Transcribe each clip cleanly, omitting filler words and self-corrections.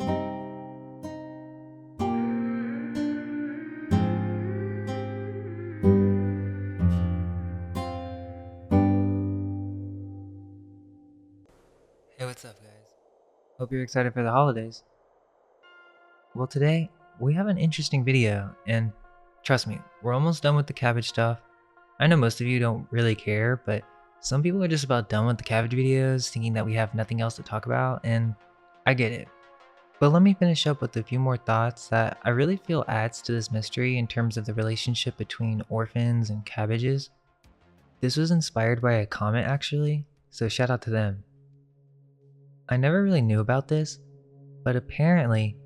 Hey, what's up, guys? Hope you're excited for the holidays. Well, today we have an interesting video, and trust me, we're almost done with the cabbage stuff. I know most of you don't really care, but some people are just about done with the cabbage videos, thinking that we have nothing else to talk about, and I get it. But let me finish up with a few more thoughts that I really feel adds to this mystery in terms of the relationship between orphans and cabbages. This was inspired by a comment actually, so shout out to them. I never really knew about this, but apparently,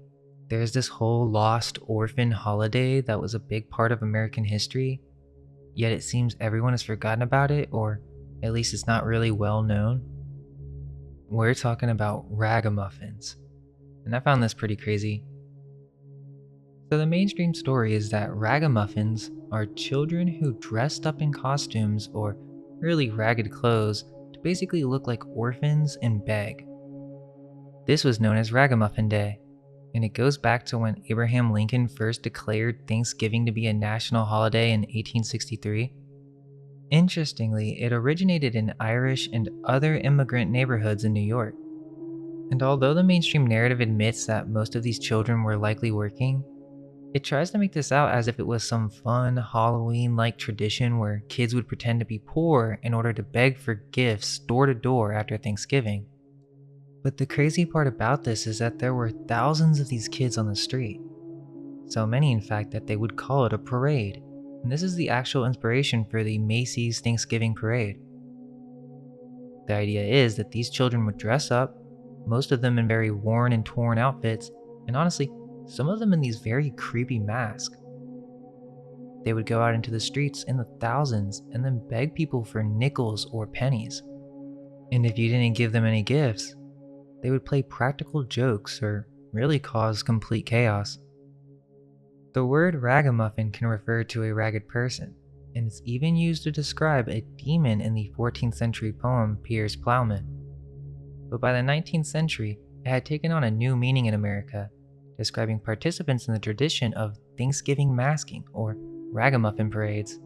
there's this whole lost orphan holiday that was a big part of American history, yet it seems everyone has forgotten about it, or at least it's not really well known. We're talking about ragamuffins, and I found this pretty crazy. So, the mainstream story is that ragamuffins are children who dressed up in costumes or really ragged clothes to basically look like orphans and beg. This was known as Ragamuffin Day, and it goes back to when Abraham Lincoln first declared Thanksgiving to be a national holiday in 1863. Interestingly, it originated in Irish and other immigrant neighborhoods in New York. And although the mainstream narrative admits that most of these children were likely working, it tries to make this out as if it was some fun Halloween-like tradition where kids would pretend to be poor in order to beg for gifts door to door after Thanksgiving. But the crazy part about this is that there were thousands of these kids on the street. So many, in fact, that they would call it a parade. And this is the actual inspiration for the Macy's Thanksgiving Parade. The idea is that these children would dress up, most of them in very worn and torn outfits, and honestly, some of them in these very creepy masks. They would go out into the streets in the thousands and then beg people for nickels or pennies. And if you didn't give them any gifts, they would play practical jokes or really cause complete chaos. The word ragamuffin can refer to a ragged person, and it's even used to describe a demon in the 14th century poem Piers Plowman. But by the 19th century, it had taken on a new meaning in America, describing participants in the tradition of Thanksgiving masking or ragamuffin parades.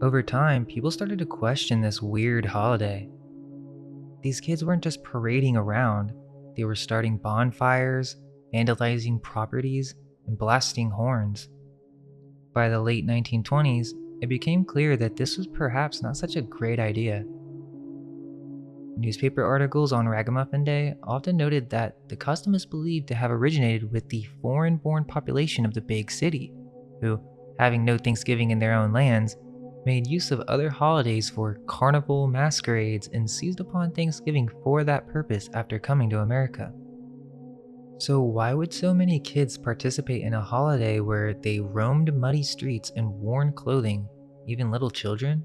Over time, people started to question this weird holiday. These kids weren't just parading around, they were starting bonfires, vandalizing properties, and blasting horns. By the late 1920s, it became clear that this was perhaps not such a great idea. Newspaper articles on Ragamuffin Day often noted that the custom is believed to have originated with the foreign-born population of the big city, who, having no Thanksgiving in their own lands, made use of other holidays for carnival masquerades and seized upon Thanksgiving for that purpose after coming to America. So why would so many kids participate in a holiday where they roamed muddy streets in worn clothing, even little children?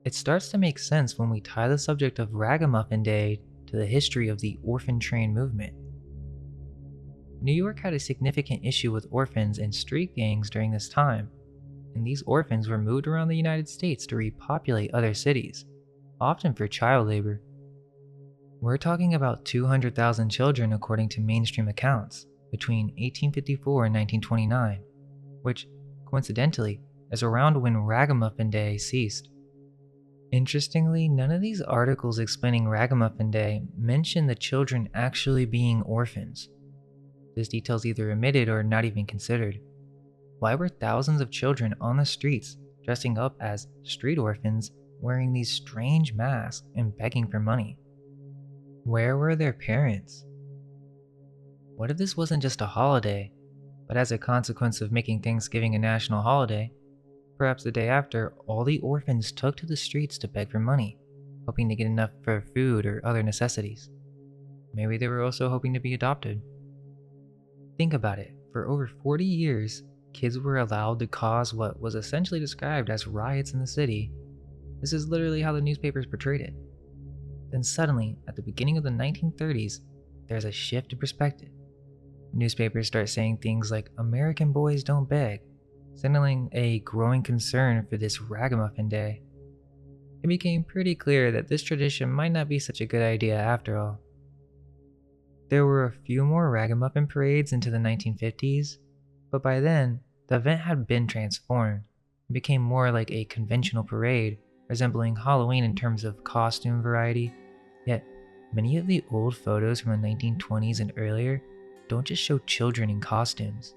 It starts to make sense when we tie the subject of Ragamuffin Day to the history of the orphan train movement. New York had a significant issue with orphans and street gangs during this time, and these orphans were moved around the United States to repopulate other cities, often for child labor. We're talking about 200,000 children according to mainstream accounts between 1854 and 1929, which, coincidentally, is around when Ragamuffin Day ceased. Interestingly, none of these articles explaining Ragamuffin Day mention the children actually being orphans. This detail is either omitted or not even considered. Why were thousands of children on the streets dressing up as street orphans, wearing these strange masks and begging for money? Where were their parents? What if this wasn't just a holiday, but as a consequence of making Thanksgiving a national holiday, perhaps the day after, all the orphans took to the streets to beg for money, hoping to get enough for food or other necessities. Maybe they were also hoping to be adopted. Think about it, for over 40 years, kids were allowed to cause what was essentially described as riots in the city. This is literally how the newspapers portrayed it. Then suddenly, at the beginning of the 1930s, there's a shift in perspective. Newspapers start saying things like "American boys don't beg," signaling a growing concern for this Ragamuffin Day. It became pretty clear that this tradition might not be such a good idea after all. There were a few more Ragamuffin parades into the 1950s, but by then, the event had been transformed and became more like a conventional parade, resembling Halloween in terms of costume variety. Yet, many of the old photos from the 1920s and earlier don't just show children in costumes.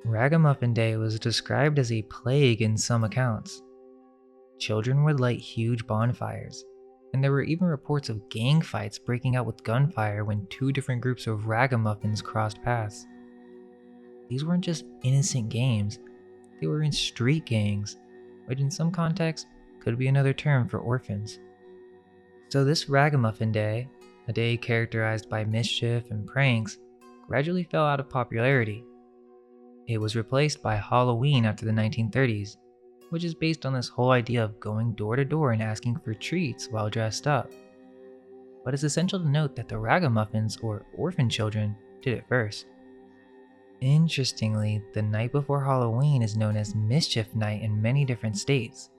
Ragamuffin Day was described as a plague in some accounts. Children would light huge bonfires, and there were even reports of gang fights breaking out with gunfire when two different groups of ragamuffins crossed paths. These weren't just innocent games, they were in street gangs, which in some contexts could be another term for orphans. So this Ragamuffin Day, a day characterized by mischief and pranks, gradually fell out of popularity. It was replaced by Halloween after the 1930s, which is based on this whole idea of going door to door and asking for treats while dressed up. But it's essential to note that the Ragamuffins, or orphan children, did it first. Interestingly, the night before Halloween is known as Mischief Night in many different states,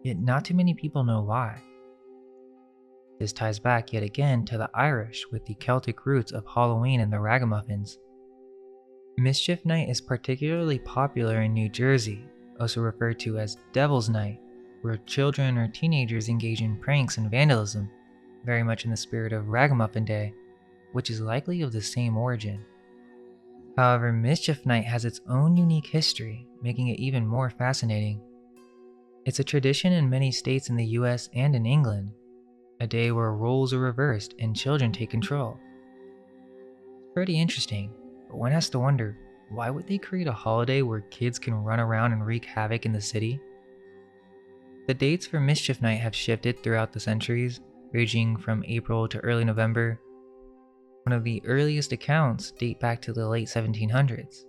yet not too many people know why. This ties back yet again to the Irish with the Celtic roots of Halloween and the Ragamuffins. Mischief Night is particularly popular in New Jersey, also referred to as Devil's Night, where children or teenagers engage in pranks and vandalism, very much in the spirit of Ragamuffin Day, which is likely of the same origin. However, Mischief Night has its own unique history, making it even more fascinating. It's a tradition in many states in the US and in England, a day where roles are reversed and children take control. It's pretty interesting, but one has to wonder, why would they create a holiday where kids can run around and wreak havoc in the city? The dates for Mischief Night have shifted throughout the centuries, ranging from April to early November. One of the earliest accounts date back to the late 1700s.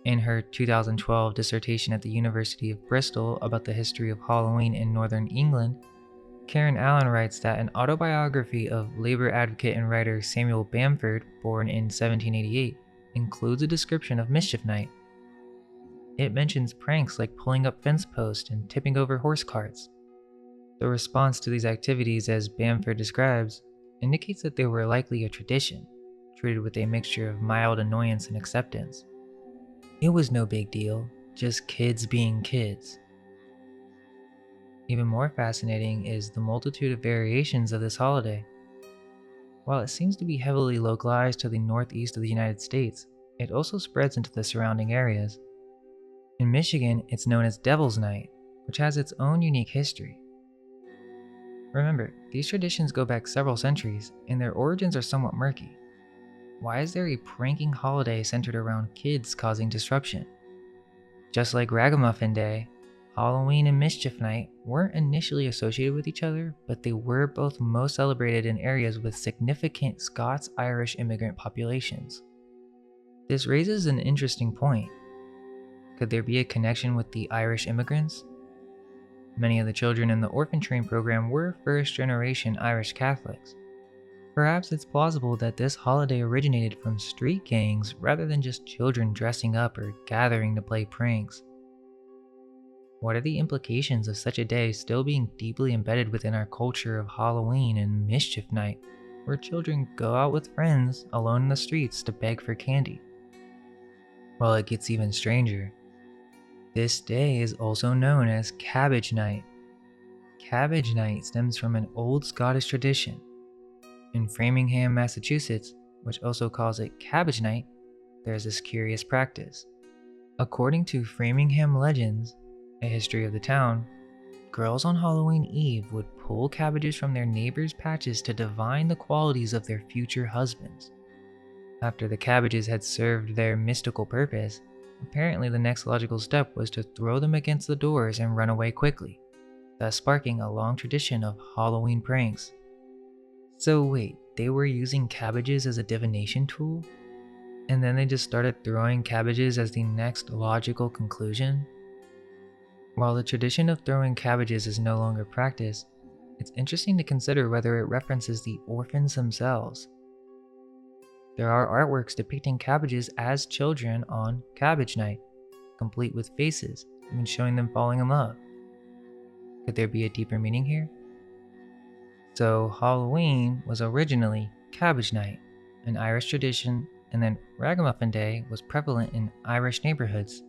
In her 2012 dissertation at the University of Bristol about the history of Halloween in Northern England, Karen Allen writes that an autobiography of labor advocate and writer Samuel Bamford, born in 1788, includes a description of Mischief Night. It mentions pranks like pulling up fence posts and tipping over horse carts. The response to these activities, as Bamford describes, indicates that they were likely a tradition, treated with a mixture of mild annoyance and acceptance. It was no big deal, just kids being kids. Even more fascinating is the multitude of variations of this holiday. While it seems to be heavily localized to the northeast of the United States, it also spreads into the surrounding areas. In Michigan, it's known as Devil's Night, which has its own unique history. Remember, these traditions go back several centuries, and their origins are somewhat murky. Why is there a pranking holiday centered around kids causing disruption? Just like Ragamuffin Day, Halloween and Mischief Night weren't initially associated with each other, but they were both most celebrated in areas with significant Scots-Irish immigrant populations. This raises an interesting point. Could there be a connection with the Irish immigrants? Many of the children in the orphan train program were first-generation Irish Catholics. Perhaps it's plausible that this holiday originated from street gangs rather than just children dressing up or gathering to play pranks. What are the implications of such a day still being deeply embedded within our culture of Halloween and Mischief Night, where children go out with friends alone in the streets to beg for candy? Well, it gets even stranger. This day is also known as Cabbage Night. Cabbage Night stems from an old Scottish tradition. In Framingham, Massachusetts, which also calls it Cabbage Night, there's this curious practice. According to Framingham legends, a history of the town, girls on Halloween Eve would pull cabbages from their neighbors' patches to divine the qualities of their future husbands. After the cabbages had served their mystical purpose, apparently the next logical step was to throw them against the doors and run away quickly, thus sparking a long tradition of Halloween pranks. So wait, they were using cabbages as a divination tool? And then they just started throwing cabbages as the next logical conclusion? While the tradition of throwing cabbages is no longer practiced, it's interesting to consider whether it references the orphans themselves. There are artworks depicting cabbages as children on Cabbage Night, complete with faces, even showing them falling in love. Could there be a deeper meaning here? So Halloween was originally Cabbage Night, an Irish tradition, and then Ragamuffin Day was prevalent in Irish neighborhoods.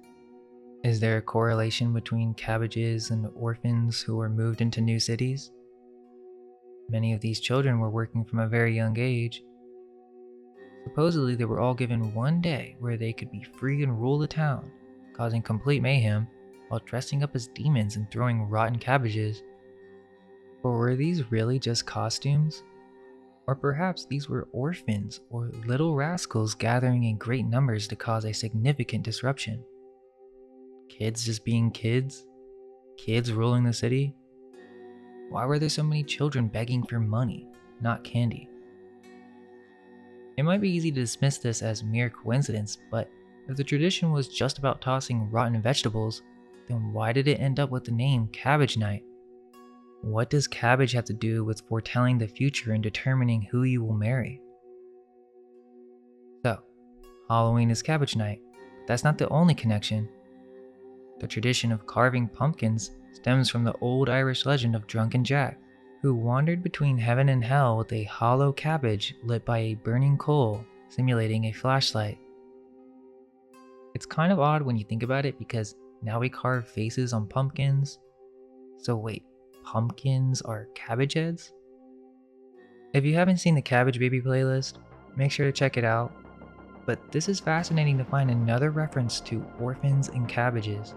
Is there a correlation between cabbages and orphans who were moved into new cities? Many of these children were working from a very young age. Supposedly, they were all given one day where they could be free and rule the town, causing complete mayhem while dressing up as demons and throwing rotten cabbages. But were these really just costumes? Or perhaps these were orphans or little rascals gathering in great numbers to cause a significant disruption? Kids just being kids? Kids ruling the city? Why were there so many children begging for money, not candy? It might be easy to dismiss this as mere coincidence, but if the tradition was just about tossing rotten vegetables, then why did it end up with the name Cabbage Night? What does cabbage have to do with foretelling the future and determining who you will marry? So, Halloween is Cabbage Night, but that's not the only connection. The tradition of carving pumpkins stems from the old Irish legend of Drunken Jack, who wandered between heaven and hell with a hollow cabbage lit by a burning coal, simulating a flashlight. It's kind of odd when you think about it because now we carve faces on pumpkins. So wait, pumpkins are cabbage heads? If you haven't seen the Cabbage Baby playlist, make sure to check it out. But this is fascinating to find another reference to orphans and cabbages.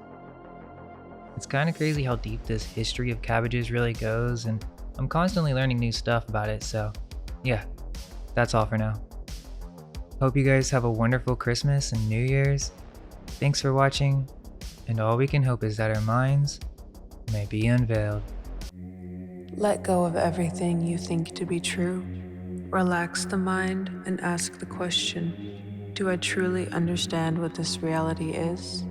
It's kind of crazy how deep this history of cabbages really goes, and I'm constantly learning new stuff about it, so yeah, that's all for now. Hope you guys have a wonderful Christmas and New Year's. Thanks for watching, and all we can hope is that our minds may be unveiled. Let go of everything you think to be true. Relax the mind and ask the question, do I truly understand what this reality is?